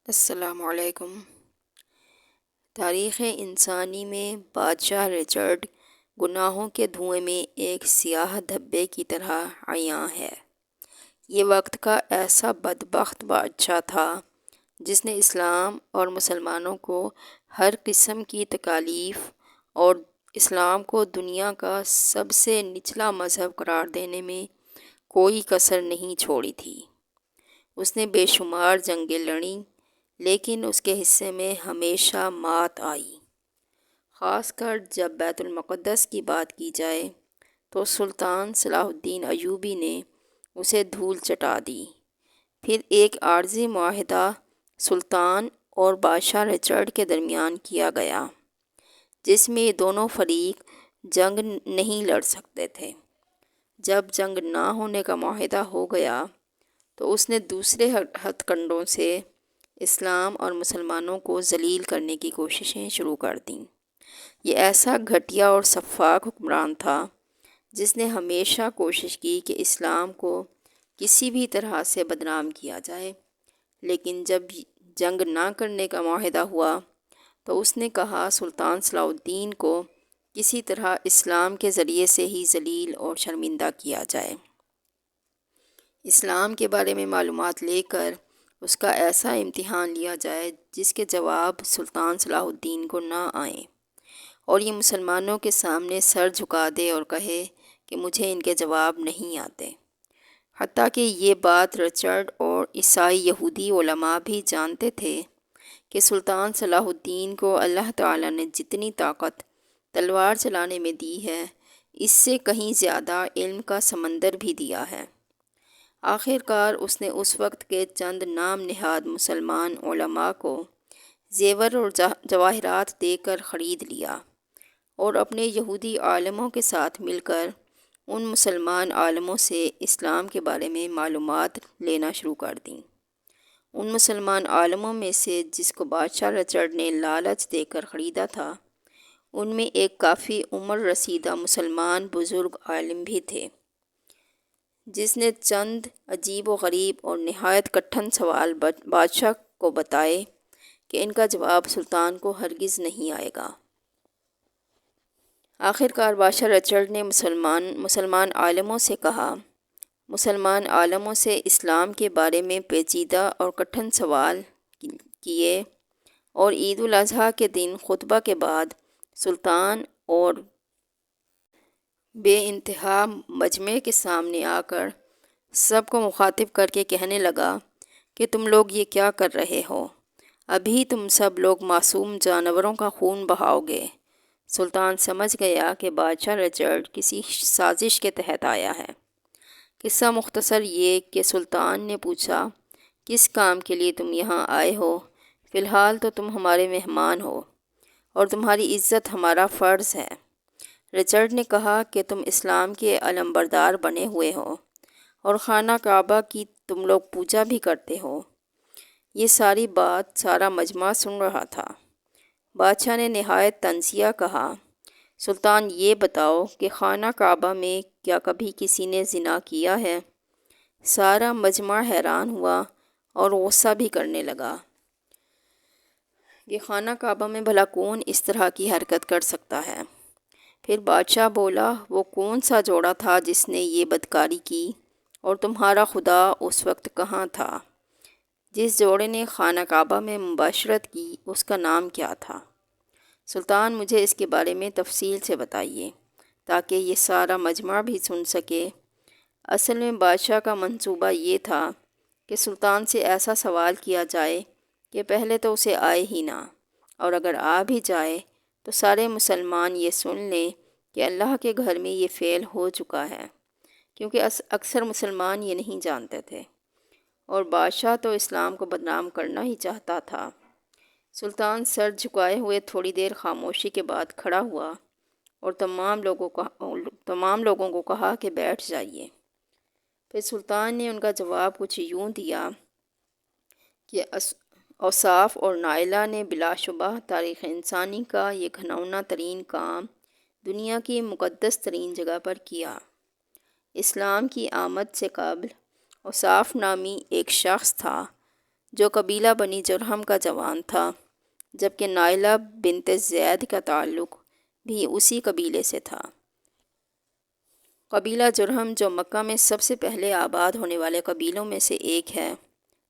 السلام علیکم۔ تاریخ انسانی میں بادشاہ رچرڈ گناہوں کے دھوئیں میں ایک سیاہ دھبے کی طرح عیاں ہے۔ یہ وقت کا ایسا بدبخت بادشاہ تھا جس نے اسلام اور مسلمانوں کو ہر قسم کی تکالیف اور اسلام کو دنیا کا سب سے نچلا مذہب قرار دینے میں کوئی کسر نہیں چھوڑی تھی۔ اس نے بے شمار جنگیں لڑیں، لیکن اس کے حصے میں ہمیشہ مات آئی۔ خاص کر جب بیت المقدس کی بات کی جائے تو سلطان صلاح الدین ایوبی نے اسے دھول چٹا دی۔ پھر ایک عارضی معاہدہ سلطان اور بادشاہ رچرڈ کے درمیان کیا گیا، جس میں یہ دونوں فریق جنگ نہیں لڑ سکتے تھے۔ جب جنگ نہ ہونے کا معاہدہ ہو گیا تو اس نے دوسرے ہتھ کنڈوں سے اسلام اور مسلمانوں کو ذلیل کرنے کی کوششیں شروع کر دیں۔ یہ ایسا گھٹیا اور سفاک حکمران تھا جس نے ہمیشہ کوشش کی کہ اسلام کو کسی بھی طرح سے بدنام کیا جائے، لیکن جب جنگ نہ کرنے کا معاہدہ ہوا تو اس نے کہا سلطان صلاح الدین کو کسی طرح اسلام کے ذریعے سے ہی ذلیل اور شرمندہ کیا جائے۔ اسلام کے بارے میں معلومات لے کر اس کا ایسا امتحان لیا جائے جس کے جواب سلطان صلاح الدین کو نہ آئیں، اور یہ مسلمانوں کے سامنے سر جھکا دے اور کہے کہ مجھے ان کے جواب نہیں آتے۔ حتیٰ کہ یہ بات رچرڈ اور عیسائی یہودی علماء بھی جانتے تھے کہ سلطان صلاح الدین کو اللہ تعالیٰ نے جتنی طاقت تلوار چلانے میں دی ہے، اس سے کہیں زیادہ علم کا سمندر بھی دیا ہے۔ آخر کار اس نے اس وقت کے چند نام نہاد مسلمان علماء کو زیور اور جواہرات دے کر خرید لیا، اور اپنے یہودی عالموں کے ساتھ مل کر ان مسلمان عالموں سے اسلام کے بارے میں معلومات لینا شروع کر دیں۔ ان مسلمان عالموں میں سے جس کو بادشاہ رچرڈ نے لالچ دے کر خریدا تھا، ان میں ایک کافی عمر رسیدہ مسلمان بزرگ عالم بھی تھے، جس نے چند عجیب و غریب اور نہایت کٹھن سوال بادشاہ کو بتائے کہ ان کا جواب سلطان کو ہرگز نہیں آئے گا۔ آخر کار بادشاہ رچرڈ نے مسلمان عالموں سے کہا، مسلمان عالموں سے اسلام کے بارے میں پیچیدہ اور کٹھن سوال کیے، اور عید الاضحیٰ کے دن خطبہ کے بعد سلطان اور بے انتہا مجمع کے سامنے آ کر سب کو مخاطب کر کے کہنے لگا کہ تم لوگ یہ کیا کر رہے ہو؟ ابھی تم سب لوگ معصوم جانوروں کا خون بہاؤ گے۔ سلطان سمجھ گیا کہ بادشاہ رچرڈ کسی سازش کے تحت آیا ہے۔ قصہ مختصر یہ کہ سلطان نے پوچھا، کس کام کے لیے تم یہاں آئے ہو؟ فی الحال تو تم ہمارے مہمان ہو اور تمہاری عزت ہمارا فرض ہے۔ رچرڈ نے کہا کہ تم اسلام کے علمبردار بنے ہوئے ہو اور خانہ کعبہ کی تم لوگ پوجا بھی کرتے ہو۔ یہ ساری بات سارا مجمع سن رہا تھا۔ بادشاہ نے نہایت طنزیہ کہا، سلطان یہ بتاؤ کہ خانہ کعبہ میں کیا کبھی کسی نے زنا کیا ہے؟ سارا مجمع حیران ہوا اور غصہ بھی کرنے لگا کہ خانہ کعبہ میں بھلا کون اس طرح کی حرکت کر سکتا ہے؟ پھر بادشاہ بولا، وہ کون سا جوڑا تھا جس نے یہ بدکاری کی، اور تمہارا خدا اس وقت کہاں تھا؟ جس جوڑے نے خانہ کعبہ میں مباشرت کی اس کا نام کیا تھا؟ سلطان مجھے اس کے بارے میں تفصیل سے بتائیے تاکہ یہ سارا مجمع بھی سن سکے۔ اصل میں بادشاہ کا منصوبہ یہ تھا کہ سلطان سے ایسا سوال کیا جائے کہ پہلے تو اسے آئے ہی نہ، اور اگر آ بھی جائے تو سارے مسلمان یہ سن لیں کہ اللہ کے گھر میں یہ فعل ہو چکا ہے، کیونکہ اکثر مسلمان یہ نہیں جانتے تھے، اور بادشاہ تو اسلام کو بدنام کرنا ہی چاہتا تھا۔ سلطان سر جھکائے ہوئے تھوڑی دیر خاموشی کے بعد کھڑا ہوا اور تمام لوگوں کو کہا کہ بیٹھ جائیے۔ پھر سلطان نے ان کا جواب کچھ یوں دیا کہ اوصاف اور نائلہ نے بلا شبہ تاریخ انسانی کا یہ گھناؤنا ترین کام دنیا کی مقدس ترین جگہ پر کیا۔ اسلام کی آمد سے قبل اوصاف نامی ایک شخص تھا جو قبیلہ بنی جرہم کا جوان تھا، جبکہ نائلہ بنت زید کا تعلق بھی اسی قبیلے سے تھا۔ قبیلہ جرہم جو مکہ میں سب سے پہلے آباد ہونے والے قبیلوں میں سے ایک ہے،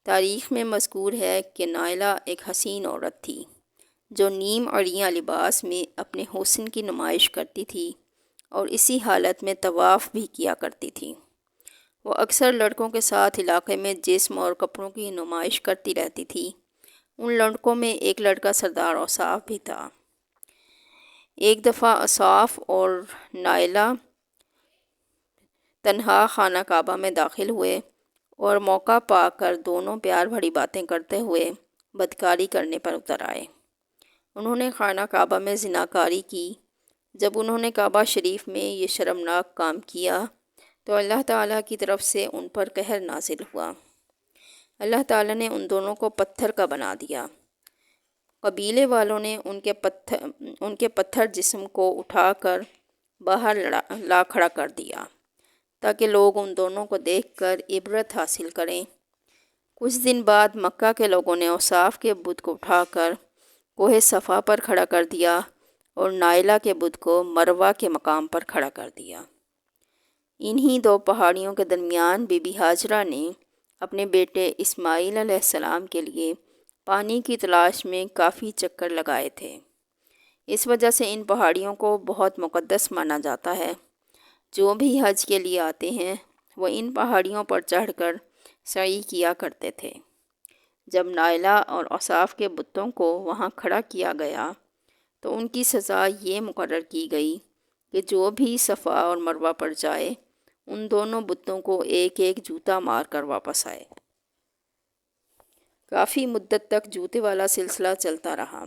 تاریخ میں مذکور ہے کہ نائلہ ایک حسین عورت تھی جو نیم عریاں لباس میں اپنے حسن کی نمائش کرتی تھی اور اسی حالت میں طواف بھی کیا کرتی تھی۔ وہ اکثر لڑکوں کے ساتھ علاقے میں جسم اور کپڑوں کی نمائش کرتی رہتی تھی۔ ان لڑکوں میں ایک لڑکا سردار اوصاف بھی تھا۔ ایک دفعہ اوصاف اور نائلہ تنہا خانہ کعبہ میں داخل ہوئے اور موقع پا کر دونوں پیار بھری باتیں کرتے ہوئے بدکاری کرنے پر اتر آئے۔ انہوں نے خانہ کعبہ میں زناکاری کی۔ جب انہوں نے کعبہ شریف میں یہ شرمناک کام کیا تو اللہ تعالیٰ کی طرف سے ان پر قہر نازل ہوا۔ اللہ تعالیٰ نے ان دونوں کو پتھر کا بنا دیا۔ قبیلے والوں نے ان کے پتھر جسم کو اٹھا کر باہر لا کھڑا کر دیا تاکہ لوگ ان دونوں کو دیکھ کر عبرت حاصل کریں۔ کچھ دن بعد مکہ کے لوگوں نے اوصاف کے بت کو اٹھا کر کوہ صفا پر کھڑا کر دیا اور نائلہ کے بت کو مروہ کے مقام پر کھڑا کر دیا۔ انہی دو پہاڑیوں کے درمیان بی بی ہاجرہ نے اپنے بیٹے اسماعیل علیہ السلام کے لیے پانی کی تلاش میں کافی چکر لگائے تھے۔ اس وجہ سے ان پہاڑیوں کو بہت مقدس مانا جاتا ہے۔ جو بھی حج کے لیے آتے ہیں وہ ان پہاڑیوں پر چڑھ کر سعی کیا کرتے تھے۔ جب نائلہ اور اوصاف کے بتوں کو وہاں کھڑا کیا گیا تو ان کی سزا یہ مقرر کی گئی کہ جو بھی صفا اور مروہ پر جائے ان دونوں بتوں کو ایک ایک جوتا مار کر واپس آئے۔ کافی مدت تک جوتے والا سلسلہ چلتا رہا۔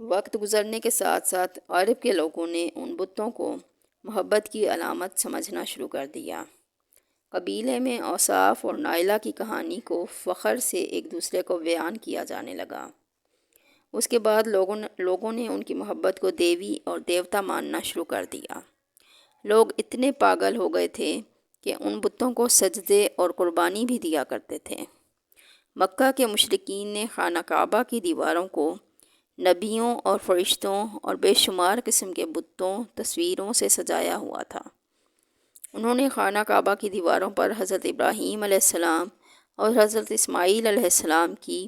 وقت گزرنے کے ساتھ ساتھ عرب کے لوگوں نے ان بتوں کو محبت کی علامت سمجھنا شروع کر دیا۔ قبیلے میں اوصاف اور نائلہ کی کہانی کو فخر سے ایک دوسرے کو بیان کیا جانے لگا۔ اس کے بعد لوگوں نے ان کی محبت کو دیوی اور دیوتا ماننا شروع کر دیا۔ لوگ اتنے پاگل ہو گئے تھے کہ ان بتوں کو سجدے اور قربانی بھی دیا کرتے تھے۔ مکہ کے مشرکین نے خانہ کعبہ کی دیواروں کو نبیوں اور فرشتوں اور بے شمار قسم کے بتوں تصویروں سے سجایا ہوا تھا۔ انہوں نے خانہ کعبہ کی دیواروں پر حضرت ابراہیم علیہ السلام اور حضرت اسماعیل علیہ السلام کی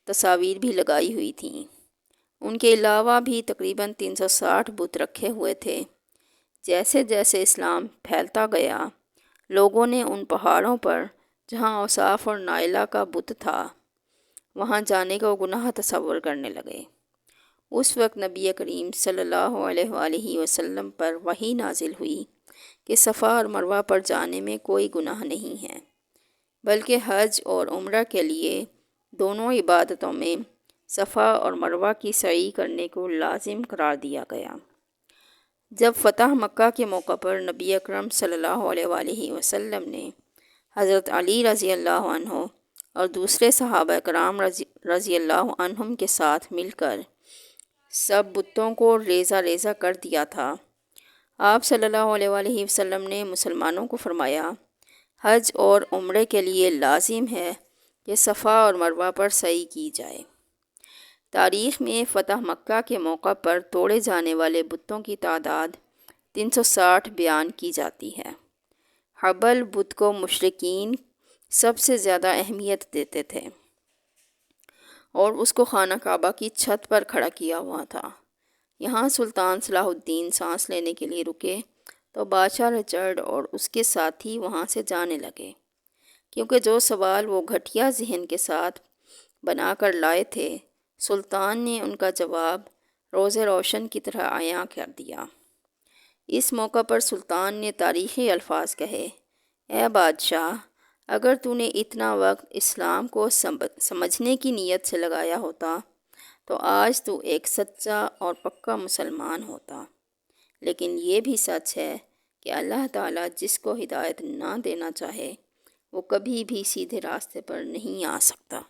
تصاویر بھی لگائی ہوئی تھیں۔ ان کے علاوہ بھی تقریباً 360 بت رکھے ہوئے تھے۔ جیسے جیسے اسلام پھیلتا گیا، لوگوں نے ان پہاڑوں پر جہاں اوصاف اور نائلہ کا بت تھا وہاں جانے کو گناہ تصور کرنے لگے۔ اس وقت نبی کریم صلی اللہ علیہ وآلہ وسلم پر وحی نازل ہوئی کہ صفا اور مروہ پر جانے میں کوئی گناہ نہیں ہے، بلکہ حج اور عمرہ کے لیے دونوں عبادتوں میں صفا اور مروہ کی سعی کرنے کو لازم قرار دیا گیا۔ جب فتح مکہ کے موقع پر نبی اکرم صلی اللہ علیہ وآلہ وسلم نے حضرت علی رضی اللہ عنہ اور دوسرے صحابہ کرام رضی اللہ عنہم کے ساتھ مل کر سب بتوں کو ریزہ ریزہ کر دیا تھا، آپ صلی اللہ علیہ وآلہ وسلم نے مسلمانوں کو فرمایا، حج اور عمرے کے لیے لازم ہے کہ صفا اور مروہ پر سعی کی جائے۔ تاریخ میں فتح مکہ کے موقع پر توڑے جانے والے بتوں کی تعداد 360 بیان کی جاتی ہے۔ حبل بت کو مشرکین سب سے زیادہ اہمیت دیتے تھے اور اس کو خانہ کعبہ کی چھت پر کھڑا کیا ہوا تھا۔ یہاں سلطان صلاح الدین سانس لینے کے لیے رکے تو بادشاہ رچرڈ اور اس کے ساتھی وہاں سے جانے لگے، کیونکہ جو سوال وہ گھٹیا ذہن کے ساتھ بنا کر لائے تھے، سلطان نے ان کا جواب روز روشن کی طرح عیاں کر دیا۔ اس موقع پر سلطان نے تاریخی الفاظ کہے، اے بادشاہ، اگر تو نے اتنا وقت اسلام کو سمجھنے کی نیت سے لگایا ہوتا تو آج تو ایک سچا اور پکا مسلمان ہوتا، لیکن یہ بھی سچ ہے کہ اللہ تعالیٰ جس کو ہدایت نہ دینا چاہے وہ کبھی بھی سیدھے راستے پر نہیں آ سکتا۔